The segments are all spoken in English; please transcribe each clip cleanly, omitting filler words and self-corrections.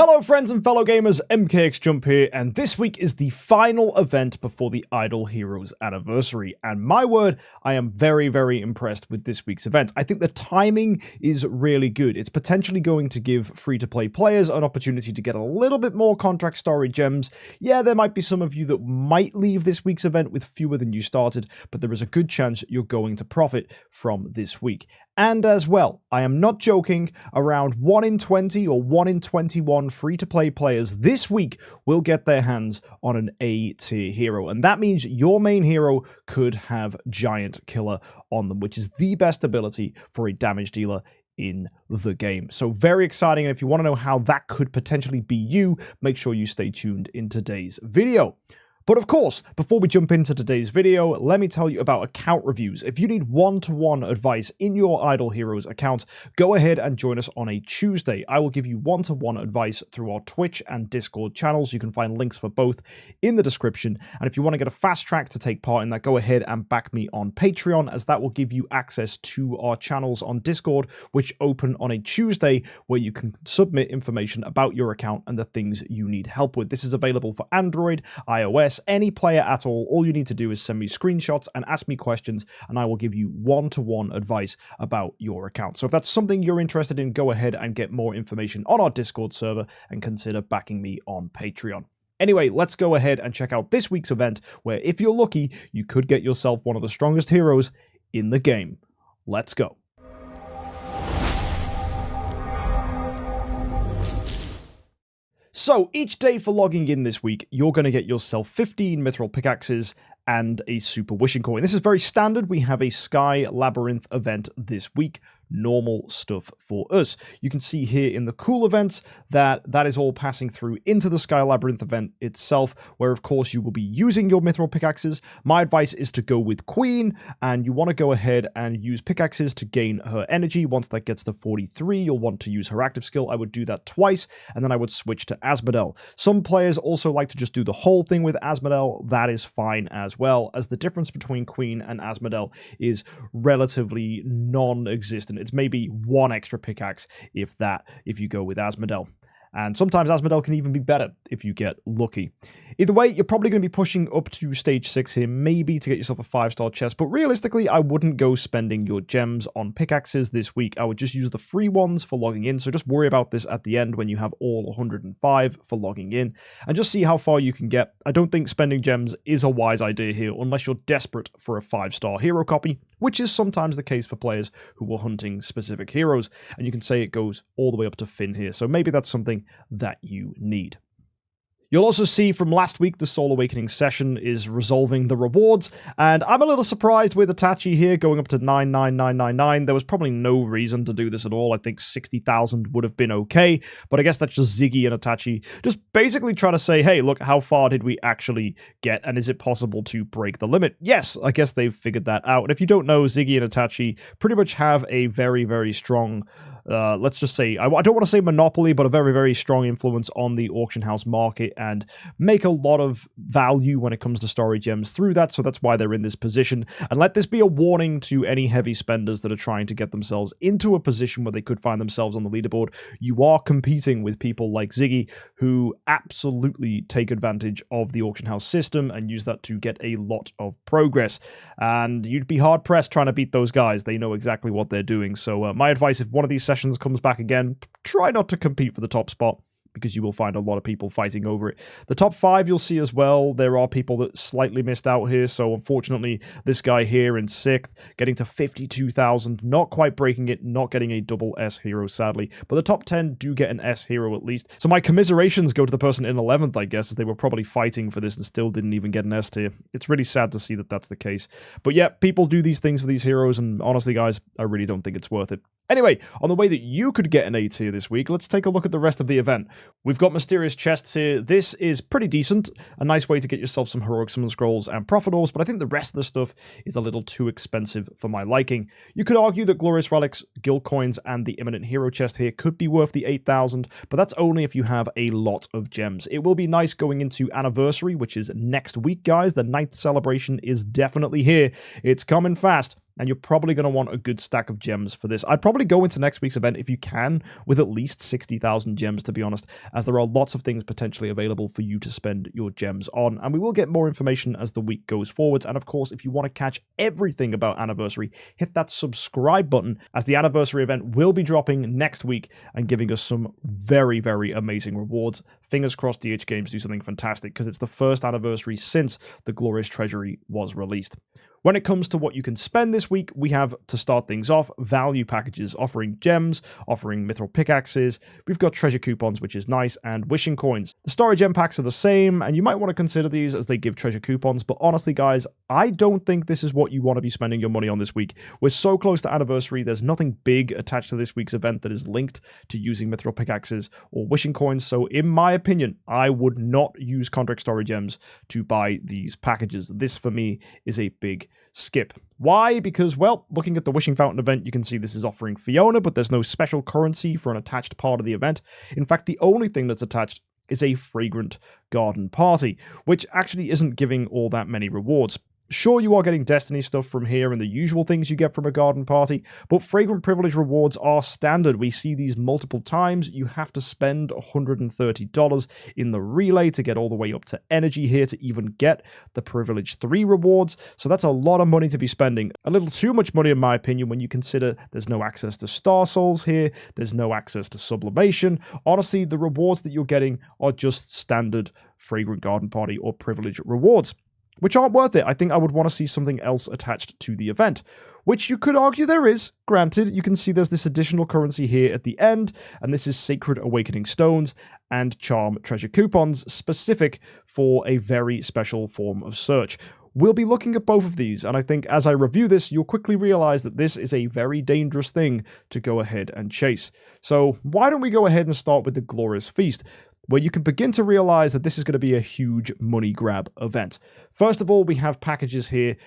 Hello friends and fellow gamers, MKxJUMP here, and this week is the final event before the Idle Heroes anniversary, and my word, I am very impressed with this week's event. I think the timing is really good. It's potentially going to give free-to-play players an opportunity to get a little bit more contract Starry Gems. Yeah, there might be some of you that might leave this week's event with fewer than you started, but there is a good chance you're going to profit from this week. And as well, I am not joking, around 1 in 20 or 1 in 21 free-to-play players this week will get their hands on an A-tier hero. And that means your main hero could have Giant Killer on them, which is the best ability for a damage dealer in the game. So very exciting, and if you want to know how that could potentially be you, make sure you stay tuned in today's video. But of course, before we jump into today's video, let me tell you about account reviews. If you need one-to-one advice in your Idle Heroes account, go ahead and join us on a Tuesday. I will give you one-to-one advice through our Twitch and Discord channels. You can find links for both in the description. And if you want to get a fast track to take part in that, go ahead and back me on Patreon, as that will give you access to our channels on Discord, which open on a Tuesday, where you can submit information about your account and the things you need help with. This is available for Android, iOS, any player at all. All you need to do is send me screenshots and ask me questions, and I will give you one-to-one advice about your account. So if that's something you're interested in, go ahead and get more information on our Discord server and consider backing me on Patreon. Anyway, let's go ahead and check out this week's event, where if you're lucky, you could get yourself one of the strongest heroes in the game. Let's go. So, each day for logging in this week, you're going to get yourself 15 mithril pickaxes and a super wishing coin. This is very standard. We have a Sky Labyrinth event this week. Normal stuff for us. You can see here in the cool events that is all passing through into the Sky Labyrinth event itself, where of course you will be using your mithril pickaxes. My advice is to go with Queen, and you want to go ahead and use pickaxes to gain her energy. Once that gets to 43, you'll want to use her active skill. I would do that twice, and then I would switch to Asmodel. Some players also like to just do the whole thing with Asmodel. That is fine as well, as the difference between Queen and Asmodel is relatively non-existent. It's maybe one extra pickaxe, if that, if you go with Asmodel. And sometimes Asmodel can even be better if you get lucky. Either way, you're probably going to be pushing up to stage 6 here, maybe to get yourself a 5-star chest. But realistically, I wouldn't go spending your gems on pickaxes this week. I would just use the free ones for logging in. So just worry about this at the end when you have all 105 for logging in. And just see how far you can get. I don't think spending gems is a wise idea here, unless you're desperate for a 5-star hero copy, which is sometimes the case for players who are hunting specific heroes. And you can say it goes all the way up to Finn here. So maybe that's something that you need. You'll also see from last week the Soul Awakening session is resolving the rewards, and I'm a little surprised with Itachi here going up to 99999. There was probably no reason to do this at all. I think 60,000 would have been okay, but I guess that's just Ziggy and Itachi just basically trying to say, hey, look, how far did we actually get, and is it possible to break the limit? Yes, I guess they've figured that out. And if you don't know, Ziggy and Itachi pretty much have a very strong let's just say, I don't want to say monopoly, but a very strong influence on the auction house market and make a lot of value when it comes to Starry Gems through that, so that's why they're in this position. And let this be a warning to any heavy spenders that are trying to get themselves into a position where they could find themselves on the leaderboard. You are competing with people like Ziggy, who absolutely take advantage of the auction house system and use that to get a lot of progress. And you'd be hard-pressed trying to beat those guys. They know exactly what they're doing. So my advice, if one of these sessions comes back again, try not to compete for the top spot, because you will find a lot of people fighting over it. The top 5 you'll see as well, there are people that slightly missed out here, so unfortunately this guy here in 6th, getting to 52,000, not quite breaking it, not getting a double S hero sadly, but the top 10 do get an S hero at least. So my commiserations go to the person in 11th, I guess, as they were probably fighting for this and still didn't even get an S tier. It's really sad to see that that's the case. But yeah, people do these things for these heroes, and honestly guys, I really don't think it's worth it. Anyway, on the way that you could get an A tier this week, let's take a look at the rest of the event. We've got mysterious chests here. This is pretty decent. A nice way to get yourself some heroic summon scrolls and profit orbs, but I think the rest of the stuff is a little too expensive for my liking. You could argue that glorious relics, guild coins, and the imminent hero chest here could be worth the 8,000, but that's only if you have a lot of gems. It will be nice going into anniversary, which is next week, guys. The 9th celebration is definitely here. It's coming fast. and you're probably going to want a good stack of gems for this. I'd probably go into next week's event if you can with at least 60,000 gems, to be honest, as there are lots of things potentially available for you to spend your gems on, and we will get more information as the week goes forwards. And of course, if you want to catch everything about Anniversary, hit that subscribe button, as the Anniversary event will be dropping next week and giving us some very, very amazing rewards. Fingers crossed DH Games do something fantastic, because it's the first Anniversary since the Glorious Treasury was released. When it comes to what you can spend this week, we have, to start things off, value packages offering gems, offering mithril pickaxes. We've got treasure coupons, which is nice, and wishing coins. The Starry Gem packs are the same, and you might want to consider these as they give treasure coupons, but honestly, guys, I don't think this is what you want to be spending your money on this week. We're so close to Anniversary, there's nothing big attached to this week's event that is linked to using mithril pickaxes or wishing coins, so in my opinion, I would not use contract Starry Gems to buy these packages. This, for me, is a big skip. Why? Because, well, looking at the Wishing Fountain event, you can see this is offering Fiona, but there's no special currency for an attached part of the event. In fact, the only thing that's attached is a Fragrant Garden Party, which actually isn't giving all that many rewards. Sure, you are getting Destiny stuff from here and the usual things you get from a garden party, but Fragrant Privilege rewards are standard. We see these multiple times. You have to spend $130 in the relay to get all the way up to energy here to even get the Privilege 3 rewards, so that's a lot of money to be spending. A little too much money in my opinion when you consider there's no access to Star Souls here, there's no access to Sublimation. Honestly, the rewards that you're getting are just standard Fragrant Garden Party or Privilege rewards, which aren't worth it. I think I would want to see something else attached to the event, which you could argue there is. Granted, you can see there's this additional currency here at the end, and this is Sacred Awakening Stones and Charm Treasure Coupons, specific for a very special form of search. We'll be looking at both of these, and I think as I review this, you'll quickly realize that this is a very dangerous thing to go ahead and chase. So why don't we go ahead and start with the Glorious Feast, where you can begin to realize that this is going to be a huge money grab event. First of all, we have packages here,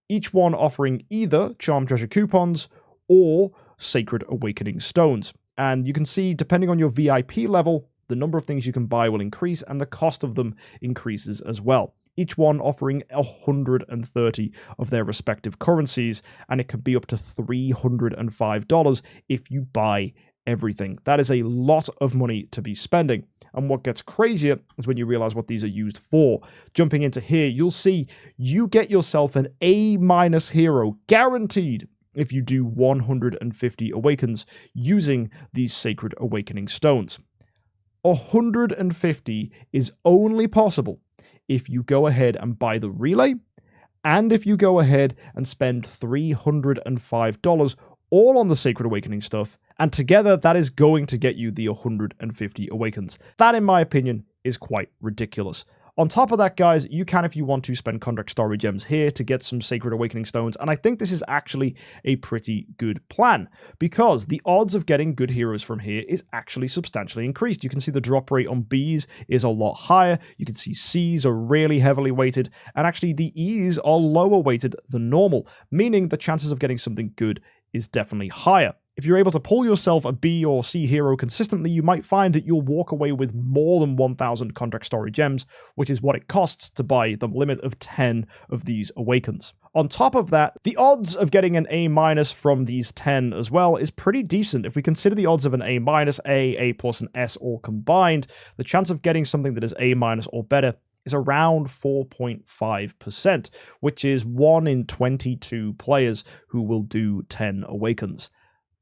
each one offering either Charm Treasure Coupons or Sacred Awakening Stones. And you can see, depending on your VIP level, the number of things you can buy will increase and the cost of them increases as well. Each one offering 130 of their respective currencies, and it could be up to $305 if you buy everything. That is a lot of money to be spending. And what gets crazier is when you realize what these are used for. Jumping into here, you'll see you get yourself an A- hero guaranteed if you do 150 awakens using these Sacred Awakening Stones. 150 is only possible if you go ahead and buy the relay, and if you go ahead and spend $305 all on the Sacred Awakening stuff, and together that is going to get you the 150 awakens. That, in my opinion, is quite ridiculous. On top of that, guys, you can, if you want to, spend contract Starry Gems here to get some Sacred Awakening Stones, and I think this is actually a pretty good plan, because the odds of getting good heroes from here is actually substantially increased. You can see the drop rate on Bs is a lot higher, you can see Cs are really heavily weighted, and actually the Es are lower weighted than normal, meaning the chances of getting something good is definitely higher. If you're able to pull yourself a B or C hero consistently, you might find that you'll walk away with more than 1,000 contract Starry Gems, which is what it costs to buy the limit of 10 of these awakens. On top of that, the odds of getting an A- from these 10 as well is pretty decent. If we consider the odds of an A-, A+, and S all combined, the chance of getting something that is A- or better is around 4.5%, which is 1 in 22 players who will do 10 awakens.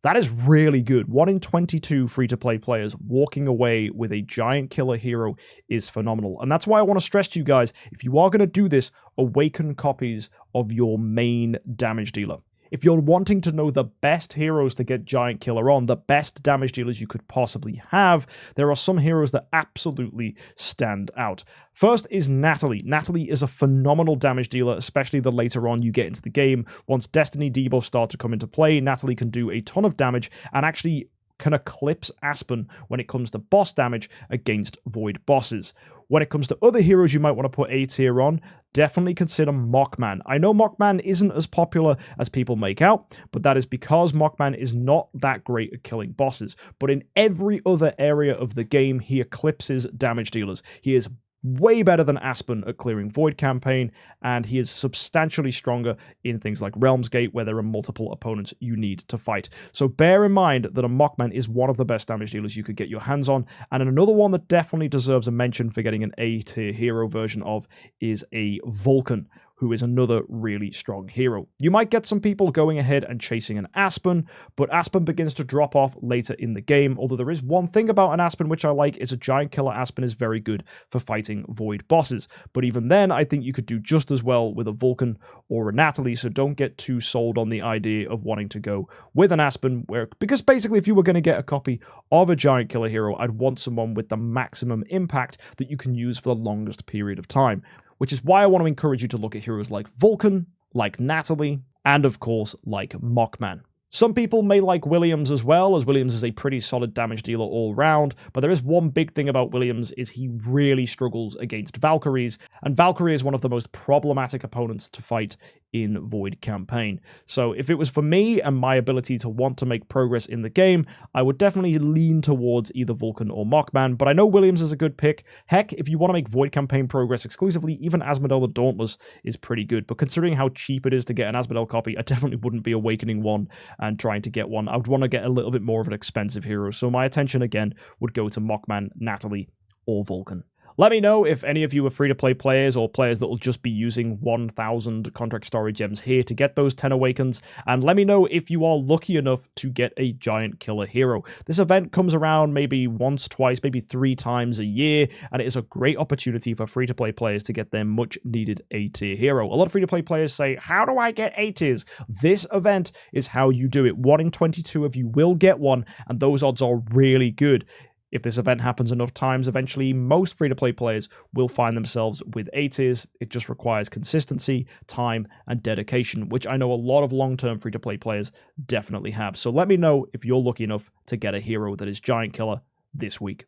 That is really good. 1 in 22 free-to-play players walking away with a giant killer hero is phenomenal. And that's why I want to stress to you guys, if you are going to do this, awaken copies of your main damage dealer. If you're wanting to know the best heroes to get Giant Killer on, the best damage dealers you could possibly have, there are some heroes that absolutely stand out. First is Natalie. Natalie is a phenomenal damage dealer, especially the later on you get into the game. Once Destiny debuffs start to come into play, Natalie can do a ton of damage and actually can eclipse Aspen when it comes to boss damage against Void bosses. When it comes to other heroes you might want to put A tier on, definitely consider Mockman. I know Mockman isn't as popular as people make out, but that is because Mockman is not that great at killing bosses. But in every other area of the game, he eclipses damage dealers. He is way better than Aspen at clearing Void campaign, and he is substantially stronger in things like Realm's Gate, where there are multiple opponents you need to fight. So bear in mind that a Mockman is one of the best damage dealers you could get your hands on, and another one that definitely deserves a mention for getting an A-tier hero version of is a Vulcan, who is another really strong hero. You might get some people going ahead and chasing an Aspen, but Aspen begins to drop off later in the game, although there is one thing about an Aspen which I like, is a Giant Killer Aspen is very good for fighting Void bosses. But even then, I think you could do just as well with a Vulcan or a Natalie, so don't get too sold on the idea of wanting to go with an Aspen, because basically if you were going to get a copy of a Giant Killer hero, I'd want someone with the maximum impact that you can use for the longest period of time. Which is why I want to encourage you to look at heroes like Vulcan, like Natalie, and of course, like Mockman. Some people may like Williams as well, as Williams is a pretty solid damage dealer all round, but there is one big thing about Williams, is he really struggles against Valkyries, and Valkyrie is one of the most problematic opponents to fight in Void campaign. So if it was for me and my ability to want to make progress in the game, I would definitely lean towards either Vulcan or Mockman, but I know Williams is a good pick. Heck, if you want to make Void campaign progress exclusively, even Asmodel the Dauntless is pretty good, but considering how cheap it is to get an Asmodel copy, I definitely wouldn't be awakening one and trying to get one. I would want to get a little bit more of an expensive hero, so my attention again would go to Mockman, Natalie, or Vulcan. Let me know if any of you are free-to-play players or players that will just be using 1,000 contract Starry Gems here to get those 10 Awakens, and let me know if you are lucky enough to get a Giant Killer hero. This event comes around maybe once, twice, maybe 3 times a year, and it is a great opportunity for free-to-play players to get their much-needed A-tier hero. A lot of free-to-play players say, how do I get A-tiers? This event is how you do it. 1 in 22 of you will get one, and those odds are really good. If this event happens enough times, eventually most free-to-play players will find themselves with A-tiers. It just requires consistency, time, and dedication, which I know a lot of long-term free-to-play players definitely have. So let me know if you're lucky enough to get a hero that is Giant Killer this week.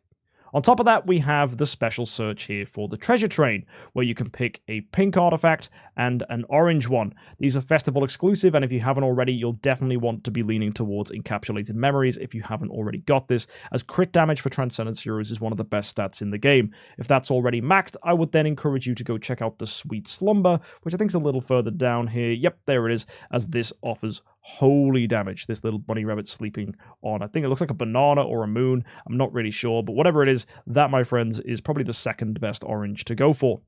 On top of that, we have the special search here for the treasure train, where you can pick a pink artifact and an orange one. These are festival exclusive, and if you haven't already, you'll definitely want to be leaning towards encapsulated memories if you haven't already got this, as crit damage for Transcendence heroes is one of the best stats in the game. If that's already maxed, I would then encourage you to go check out the Sweet Slumber, which I think is a little further down here. Yep, there it is, as this offers holy damage. This little bunny rabbit sleeping on, I think it looks like a banana or a moon. I'm not really sure, but whatever it is, that, my friends, is probably the second best orange to go for.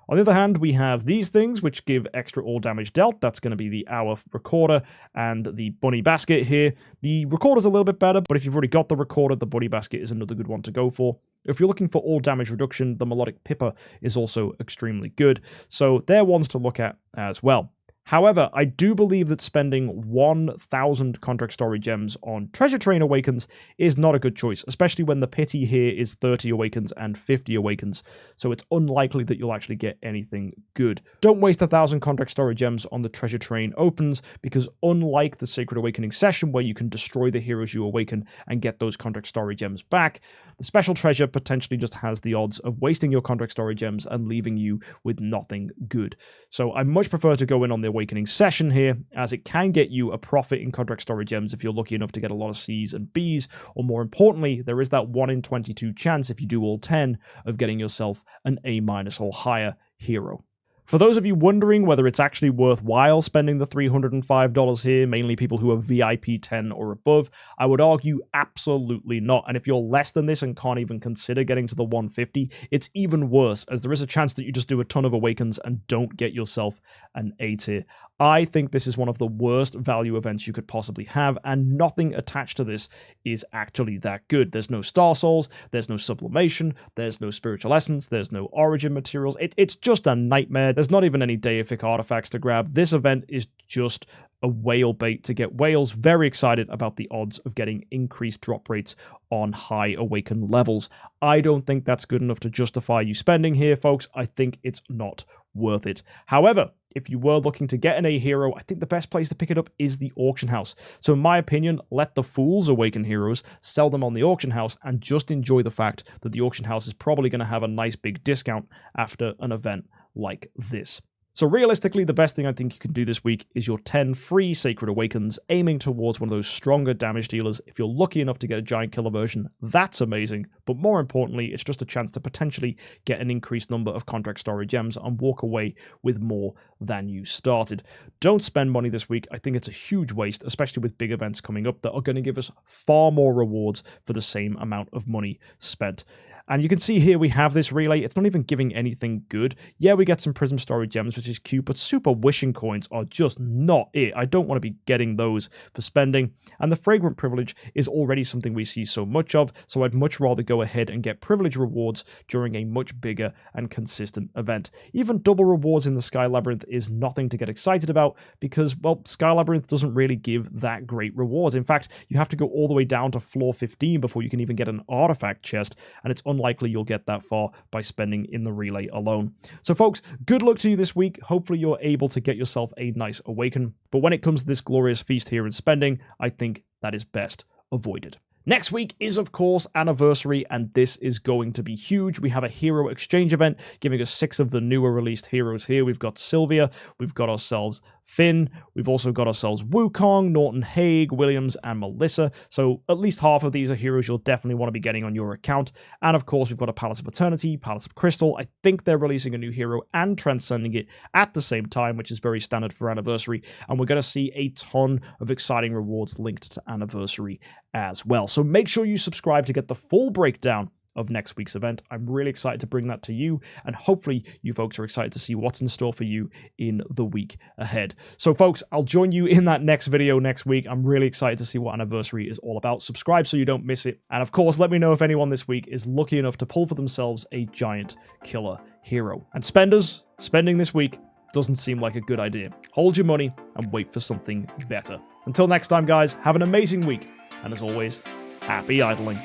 On the other hand, we have these things which give extra all damage dealt. That's going to be the Hour Recorder and the Bunny Basket here. The Recorder's a little bit better, but if you've already got the Recorder, the Bunny Basket is another good one to go for. If you're looking for all damage reduction, the Melodic Pipper is also extremely good. So they're ones to look at as well. However, I do believe that spending 1,000 contract Starry Gems on Treasure Train Awakens is not a good choice, especially when the pity here is 30 Awakens and 50 Awakens, so it's unlikely that you'll actually get anything good. Don't waste 1,000 contract Starry Gems on the Treasure Train Opens, because unlike the Sacred Awakening session where you can destroy the heroes you awaken and get those contract Starry Gems back, the Special Treasure potentially just has the odds of wasting your contract Starry Gems and leaving you with nothing good. So I much prefer to go in on the Awakening session here, as it can get you a profit in contract Starry Gems if you're lucky enough to get a lot of C's and B's, or more importantly, there is that 1 in 22 chance, if you do all 10, of getting yourself an A- or higher hero. For those of you wondering whether it's actually worthwhile spending the $305 here, mainly people who are VIP 10 or above, I would argue absolutely not. And if you're less than this and can't even consider getting to the 150, it's even worse, as there is a chance that you just do a ton of Awakens and don't get yourself an A tier. I think this is one of the worst value events you could possibly have, and nothing attached to this is actually that good. There's no Star Souls, there's no Sublimation, there's no Spiritual Essence, there's no Origin materials. It's just a nightmare. There's not even any deific artifacts to grab. This event is just a whale bait to get whales very excited about the odds of getting increased drop rates on high awaken levels. I don't think that's good enough to justify you spending here, folks. I think it's not worth it. However, if you were looking to get an A hero, I think the best place to pick it up is the auction house. So in my opinion, let the fools awaken heroes, sell them on the auction house, and just enjoy the fact that the auction house is probably going to have a nice big discount after an event like this. So realistically, the best thing I think you can do this week is your 10 free Sacred Awakens, aiming towards one of those stronger damage dealers. If you're lucky enough to get a Giant Killer version, that's amazing. But more importantly, it's just a chance to potentially get an increased number of contract Starry Gems and walk away with more than you started. Don't spend money this week. I think it's a huge waste, especially with big events coming up that are going to give us far more rewards for the same amount of money spent. And you can see here we have this relay. It's not even giving anything good. Yeah, we get some Prism Starry Gems, which is cute, but Super Wishing Coins are just not it. I don't want to be getting those for spending. And the Fragrant Privilege is already something we see so much of, so I'd much rather go ahead and get Privilege rewards during a much bigger and consistent event. Even double rewards in the Sky Labyrinth is nothing to get excited about because, well, Sky Labyrinth doesn't really give that great rewards. In fact, you have to go all the way down to floor 15 before you can even get an artifact chest, and it's unlikely you'll get that far by spending in the relay alone. So folks, good luck to you this week. Hopefully you're able to get yourself a nice awaken. But when it comes to this glorious feast here in spending, I think that is best avoided. Next week is, of course, Anniversary, and this is going to be huge. We have a hero exchange event giving us 6 of the newer released heroes here. We've got Sylvia, we've got ourselves Finn, we've also got ourselves Wukong, Norton Haig, Williams, and Melissa. So at least half of these are heroes you'll definitely want to be getting on your account. And of course, we've got a Palace of Eternity, Palace of Crystal. I think they're releasing a new hero and transcending it at the same time, which is very standard for Anniversary. And we're going to see a ton of exciting rewards linked to Anniversary as well. So make sure you subscribe to get the full breakdown of next week's event. I'm really excited to bring that to you, and hopefully you folks are excited to see what's in store for you in the week ahead. So folks, I'll join you in that next video next week. I'm really excited to see what Anniversary is all about. Subscribe so you don't miss it, and of course let me know if anyone this week is lucky enough to pull for themselves a Giant Killer hero. And spenders, spending this week doesn't seem like a good idea. Hold your money and wait for something better. Until next time guys, have an amazing week, and as always, happy idling.